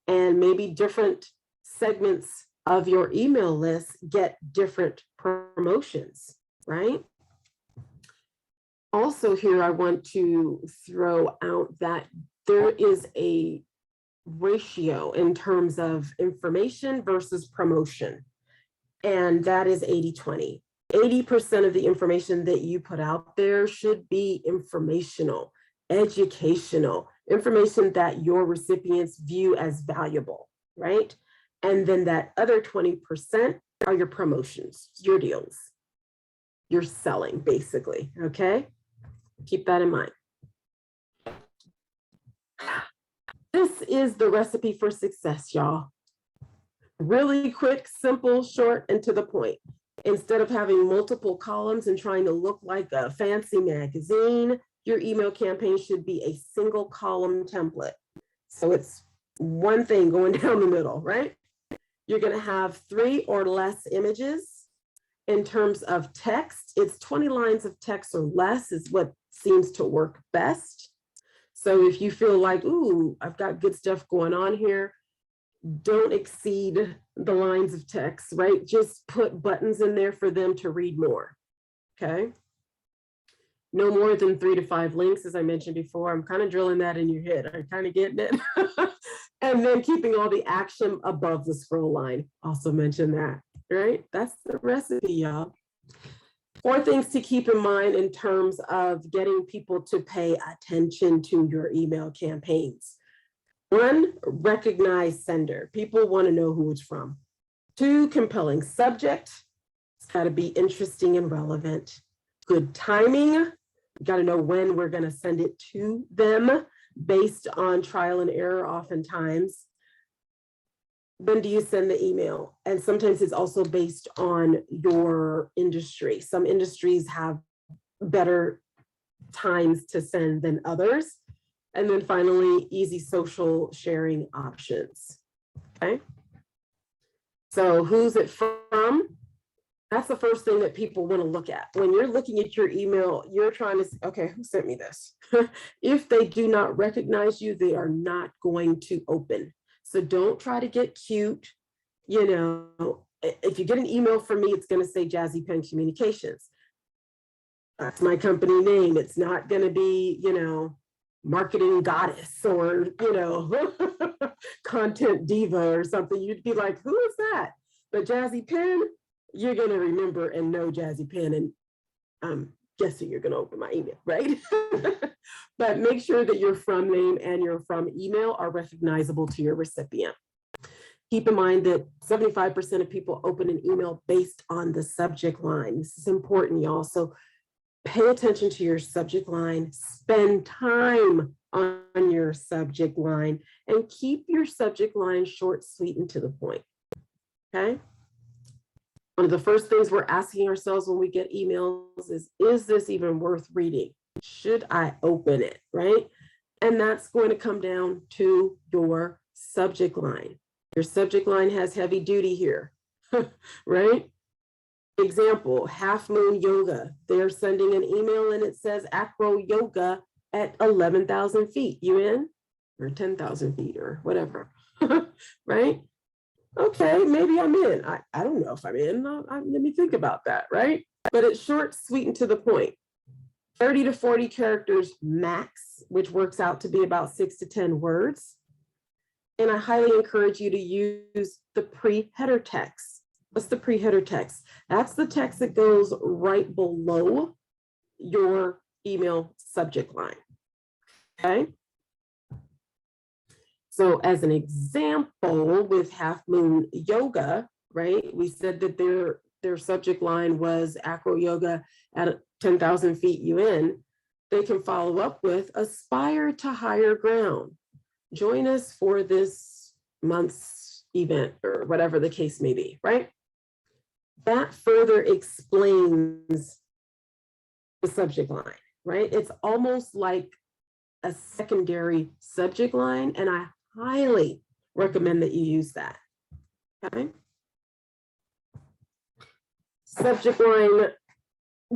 And maybe different segments of your email list get different promotions, right? Also here, I want to throw out that there is a ratio in terms of information versus promotion, and that is 80-20. 80% of the information that you put out there should be informational, educational, information that your recipients view as valuable, right? And then that other 20% are your promotions, your deals, your selling, basically, okay? Keep that in mind. This is the recipe for success, y'all. Really quick, simple, short, and to the point. Instead of having multiple columns and trying to look like a fancy magazine, your email campaign should be a single column template. So it's one thing going down the middle, right? You're going to have 3 or less images. In terms of text, it's 20 lines of text or less is what seems to work best. So if you feel like, ooh, I've got good stuff going on here, don't exceed the lines of text, right? Just put buttons in there for them to read more, okay? No more than 3 to 5 links, as I mentioned before. I'm kind of drilling that in your head. I'm kind of getting it. And then keeping all the action above the scroll line. Also mention that, right? That's the recipe, y'all. 4 things to keep in mind in terms of getting people to pay attention to your email campaigns. 1, recognized sender. People want to know who it's from. 2, compelling subject. It's got to be interesting and relevant. Good timing. You got to know when we're going to send it to them based on trial and error oftentimes. When do you send the email? And sometimes it's also based on your industry. Some industries have better times to send than others. And then finally, easy social sharing options, okay? So who's it from? That's the first thing that people want to look at. When you're looking at your email, you're trying to, okay, who sent me this? If they do not recognize you, they are not going to open. So don't try to get cute. If you get an email from me, it's going to say Jazzy Penn Communications. That's my company name. It's not going to be, marketing goddess or, content diva or something. You'd be like, who is that? But Jazzy Penn, you're going to remember and know Jazzy Penn, and I'm guessing you're going to open my email, right? But make sure that your from name and your from email are recognizable to your recipient. Keep in mind that 75% of people open an email based on the subject line. This is important, y'all. So pay attention to your subject line, spend time on your subject line, and keep your subject line short, sweet, and to the point, okay? One of the first things we're asking ourselves when we get emails is this even worth reading? Should I open it, right? And that's going to come down to your subject line. Your subject line has heavy duty here, right? Example, Half Moon Yoga. They're sending an email and it says acro yoga at 11,000 feet. You in? Or 10,000 feet or whatever, right? Okay, maybe I'm in. I don't know if I'm in. Let me think about that, right? But it's short, sweet, and to the point. 30 to 40 characters max, which works out to be about 6 to 10 words. And I highly encourage you to use the pre-header text. What's the pre-header text? That's the text that goes right below your email subject line, okay? So as an example, with Half Moon Yoga, right? We said that their subject line was acro yoga at 10,000 feet UN. They can follow up with aspire to higher ground. Join us for this month's event or whatever the case may be, right? That further explains the subject line, right? It's almost like a secondary subject line, and I highly recommend that you use that. Okay. Subject line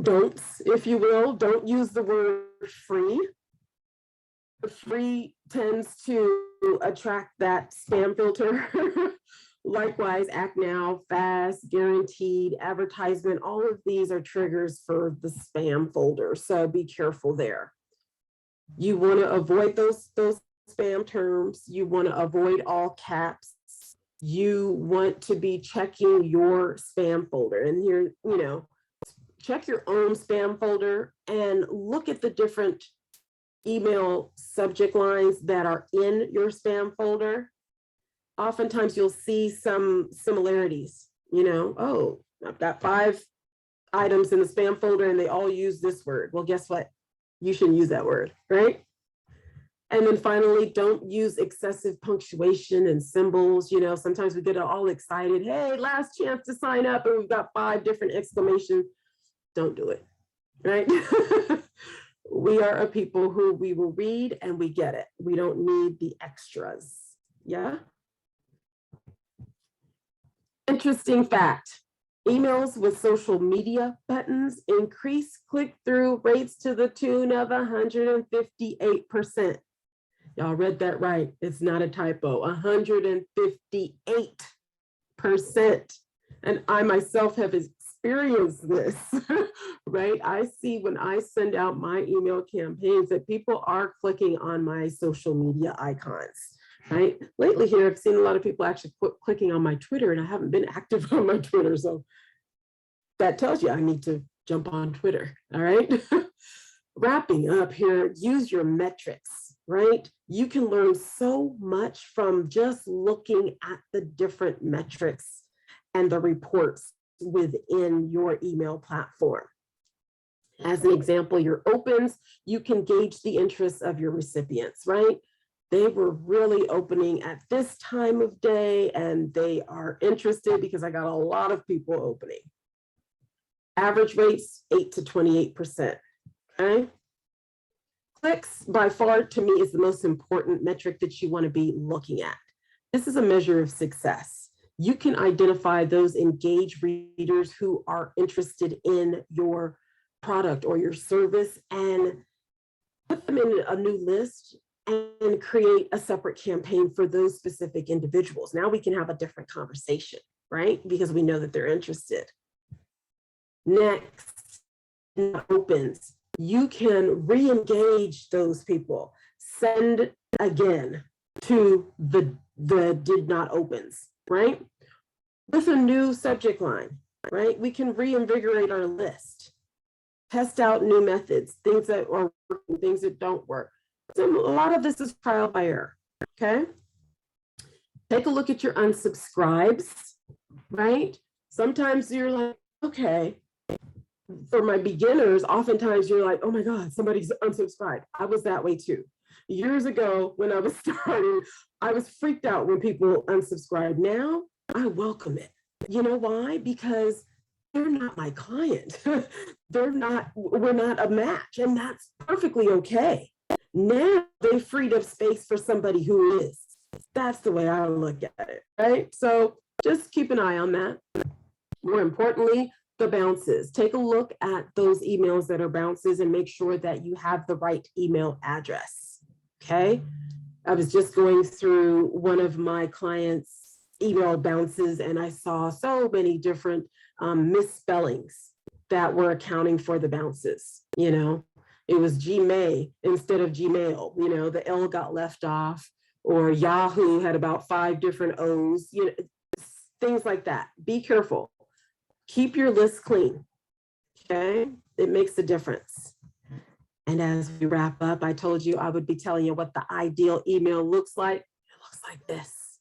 don'ts, if you will, don't use the word free. The free tends to attract that spam filter. Likewise, act now, fast, guaranteed, advertisement, all of these are triggers for the spam folder. So be careful there. You want to avoid those spam terms. You want to avoid all caps. You want to be checking your spam folder. And here, you know, check your own spam folder and look at the different email subject lines that are in your spam folder. Oftentimes you'll see some similarities, you know, oh, I've got 5 items in the spam folder and they all use this word. Well, guess what? You shouldn't use that word, right? And then finally, don't use excessive punctuation and symbols. You know, sometimes we get all excited. Hey, last chance to sign up, and we've got 5 different exclamations. Don't do it, right? We are a people who we will read and we get it. We don't need the extras. Yeah. Interesting fact. Emails with social media buttons increase click-through rates to the tune of 158%. Y'all read that right. It's not a typo. 158%. And I myself have experienced this, right? I see when I send out my email campaigns that people are clicking on my social media icons, right? Lately here, I've seen a lot of people actually clicking on my Twitter, and I haven't been active on my Twitter. So that tells you I need to jump on Twitter, all right? Wrapping up here, use your metrics, right? You can learn so much from just looking at the different metrics and the reports within your email platform. As an example, your opens, you can gauge the interests of your recipients, right? They were really opening at this time of day and they are interested because I got a lot of people opening. Average rates, 8 to 28%, okay? Clicks, by far, to me, is the most important metric that you want to be looking at. This is a measure of success. You can identify those engaged readers who are interested in your product or your service and put them in a new list and create a separate campaign for those specific individuals. Now we can have a different conversation, right? Because we know that they're interested. Next, opens. You can re-engage those people. Send again to the did not opens, right? With a new subject line, right? We can reinvigorate our list. Test out new methods, things that are working, things that don't work. So a lot of this is trial by error, okay? Take a look at your unsubscribes, right? Sometimes you're like, okay, for my beginners, oftentimes you're like, oh my God, somebody's unsubscribed. I was that way too. Years ago, when I was starting, I was freaked out when people unsubscribe. Now, I welcome it. You know why? Because they're not my client. We're not a match, and that's perfectly okay. Now they freed up space for somebody who is. That's the way I look at it, right? So just keep an eye on that. More importantly, the bounces. Take a look at those emails that are bounces and make sure that you have the right email address, okay? I was just going through one of my clients' email bounces and I saw so many different misspellings that were accounting for the bounces, you know? It was Gmail instead of Gmail, you know, the L got left off, or Yahoo had about 5 different O's, you know, things like that. Be careful. Keep your list clean, okay? It makes a difference. And as we wrap up, I told you I would be telling you what the ideal email looks like. It looks like this.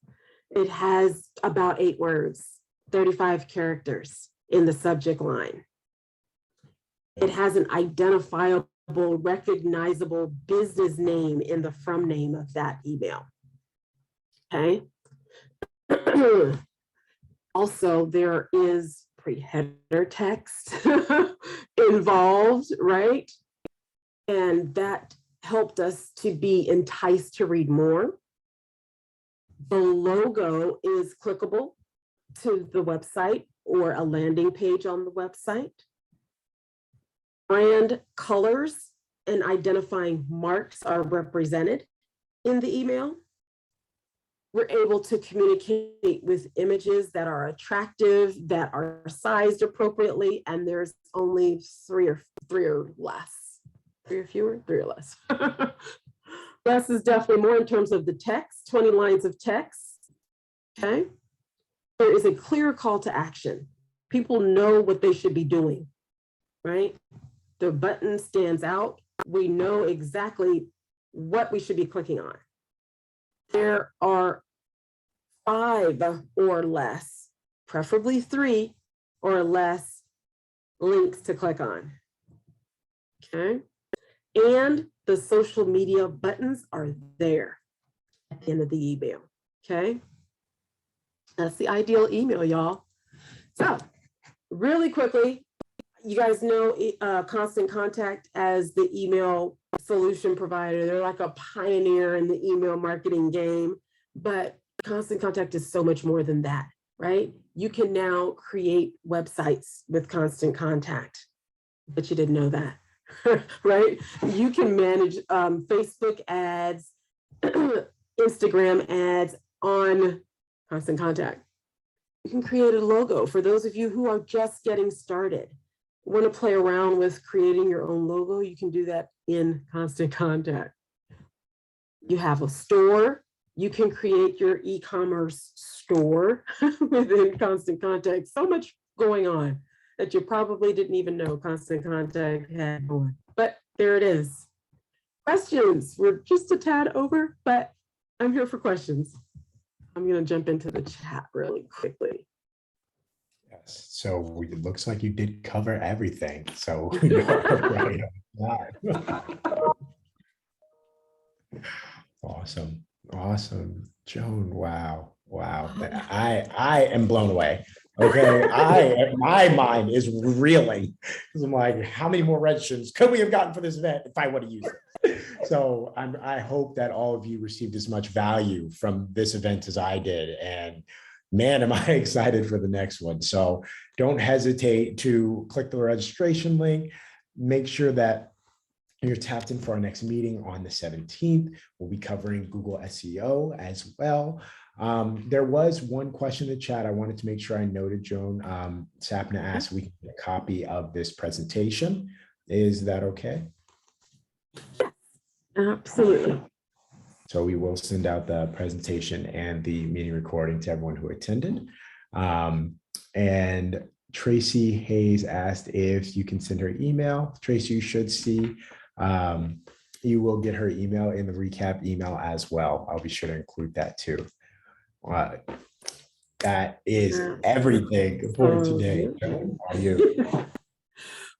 It has about 8 words, 35 characters in the subject line. It has an identifiable, recognizable business name in the from name of that email, okay? Also, there is pre-header text involved, right? And that helped us to be enticed to read more. The logo is clickable to the website or a landing page on the website. Brand colors and identifying marks are represented in the email. We're able to communicate with images that are attractive, that are sized appropriately, and there's only three or less. Three or fewer, three or less. Less is definitely more in terms of the text, 20 lines of text, okay? There is a clear call to action. People know what they should be doing, right? The button stands out. We know exactly what we should be clicking on. There are 5 or less, preferably 3 or less links to click on, okay? And the social media buttons are there at the end of the email, okay? That's the ideal email, y'all. So really quickly, you guys know Constant Contact as the email solution provider. They're like a pioneer in the email marketing game, but Constant Contact is so much more than that, right? You can now create websites with Constant Contact, but you didn't know that, right? You can manage Facebook ads, Instagram ads on Constant Contact. You can create a logo for those of you who are just getting started. Want to play around with creating your own logo? You can do that in Constant Contact. You have a store. You can create your e-commerce store within Constant Contact. So much going on that you probably didn't even know Constant Contact had going. But there it is. Questions? We're just a tad over, but I'm here for questions. I'm going to jump into the chat really quickly. Yes. So it looks like you did cover everything. So you're right on time. Awesome. Awesome. Joan, wow. Wow. I am blown away. Okay. My mind is reeling because I'm like, how many more registrations could we have gotten for this event if I would have used it? So I hope that all of you received as much value from this event as I did. And man, am I excited for the next one. So don't hesitate to click the registration link. Make sure that you're tapped in for our next meeting on the 17th. We'll be covering Google SEO as well. There was one question in the chat I wanted to make sure I noted, Joan. Sapna asked if we can get a copy of this presentation. Is that okay? Absolutely. So we will send out the presentation and the meeting recording to everyone who attended. And Tracy Hayes asked if you can send her email. Tracy, you should see, you will get her email in the recap email as well. I'll be sure to include that too. That is everything for today. Are you?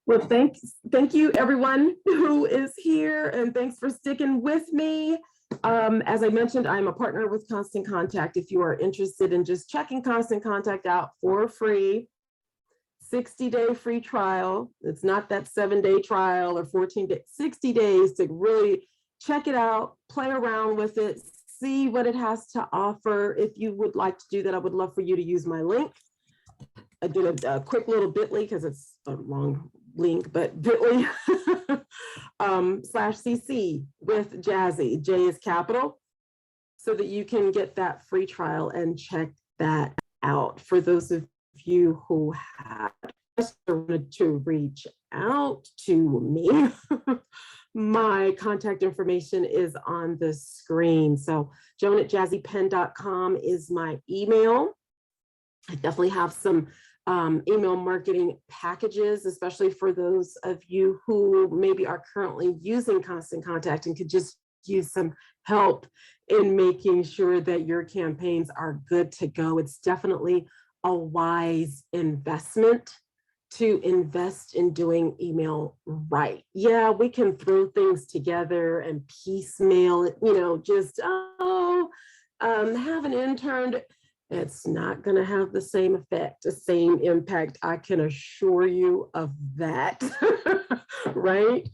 Well, thank you everyone who is here, and thanks for sticking with me. As I mentioned, I'm a partner with Constant Contact. If you are interested in just checking Constant Contact out for free, 60-day free trial. It's not that 7-day trial or 14-day, 60 days to really check it out, play around with it, see what it has to offer. If you would like to do that, I would love for you to use my link. I did a quick little bit.ly because it's a long link, but bit.ly /cc with Jazzy. J is capital, so that you can get that free trial and check that out. For those of you who have wanted to reach out to me, my contact information is on the screen. So joan@jazzypen.com is my email. I definitely have some email marketing packages, especially for those of you who maybe are currently using Constant Contact and could just use some help in making sure that your campaigns are good to go. It's definitely a wise investment to invest in doing email right. Yeah, we can throw things together and piecemeal it, just, have an intern It's not going to have the same effect, the same impact. I can assure you of that, right?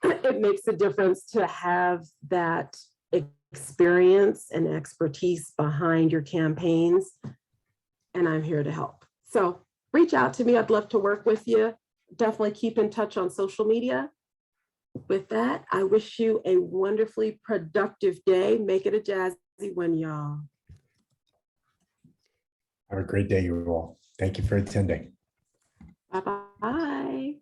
It makes a difference to have that experience and expertise behind your campaigns. And I'm here to help. So reach out to me. I'd love to work with you. Definitely keep in touch on social media. With that, I wish you a wonderfully productive day. Make it a jazzy one, y'all. Have a great day, you all. Thank you for attending. Bye-bye.